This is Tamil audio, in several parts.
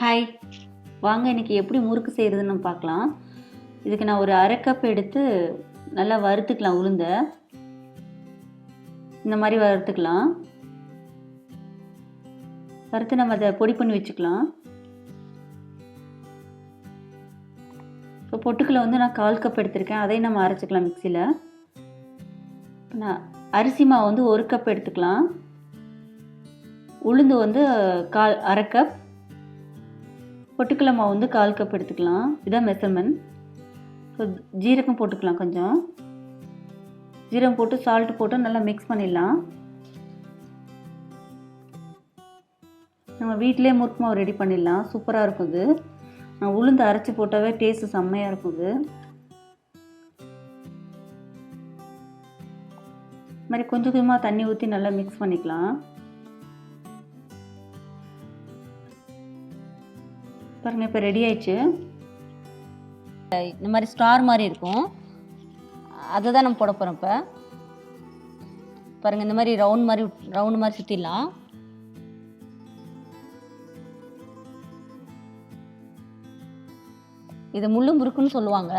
ஹாய், வாங்க இன்றைக்கி எப்படி முறுக்கு செய்கிறதுன்னு பார்க்கலாம். இதுக்கு நான் ஒரு அரை கப் எடுத்து நல்லா வறுத்துக்கலாம். உளுந்த இந்த மாதிரி வறுத்துக்கலாம். வறுத்து நம்ம அதை பொடி பண்ணி வச்சுக்கலாம். இப்போ பொட்டுக்களை நான் 1/4 கப் எடுத்திருக்கேன். அதையும் நம்ம அரைச்சிக்கலாம் மிக்சியில். நான் அரிசி மாவு 1 கப் எடுத்துக்கலாம். உளுந்து அரை கப், பொட்டுக்கடலை மாவு 1/4 கப் எடுத்துக்கலாம். இதுதான் மெஷர்மெண்ட். ஸோ ஜீரகம் போட்டுக்கலாம். கொஞ்சம் ஜீரகம் போட்டு சால்ட் போட்டு நல்லா மிக்ஸ் பண்ணிடலாம். நம்ம வீட்டிலே முறுக்கு மாவு ரெடி பண்ணிடலாம். சூப்பராக இருக்கும் இது. உளுந்து அரைச்சி போட்டாவே டேஸ்ட்டு செம்மையாக இருக்கும். இது மாதிரி கொஞ்சம் கொஞ்சமாக தண்ணி ஊற்றி நல்லா மிக்ஸ் பண்ணிக்கலாம். பாருங்கள், இப்போ ரெடி ஆயிடுச்சு. இந்த மாதிரி ஸ்டார் மாதிரி இருக்கும், அதை தான் நம்ம போட போகிறோம். இப்போ பாருங்கள், இந்த மாதிரி ரவுண்டு மாதிரி சுற்றிடலாம். இது முள்ளு முறுக்குன்னு சொல்லுவாங்க.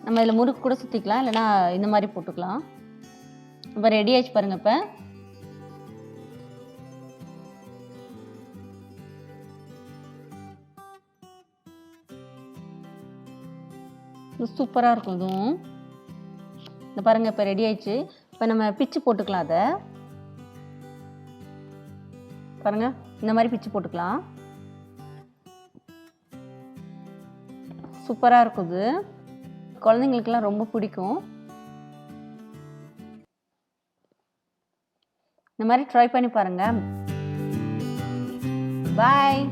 நம்ம இதில் முறுக்கு கூட சுற்றிக்கலாம், இல்லைனா இந்த மாதிரி போட்டுக்கலாம். இப்போ ரெடி ஆயிடுச்சு பாருங்கள். இப்போ சூப்பராக இருக்கும். இதுவும் இந்த பாருங்கள், இப்போ ரெடி ஆயிடுச்சு. இப்போ நம்ம பிச்சு போட்டுக்கலாம். அதை பாருங்கள், இந்த மாதிரி பிச்சு போட்டுக்கலாம். சூப்பராக இருக்கும். இது குழந்தைங்களுக்கெல்லாம் ரொம்ப பிடிக்கும். இந்த மாதிரி ட்ரை பண்ணி பாருங்கள். பாய்.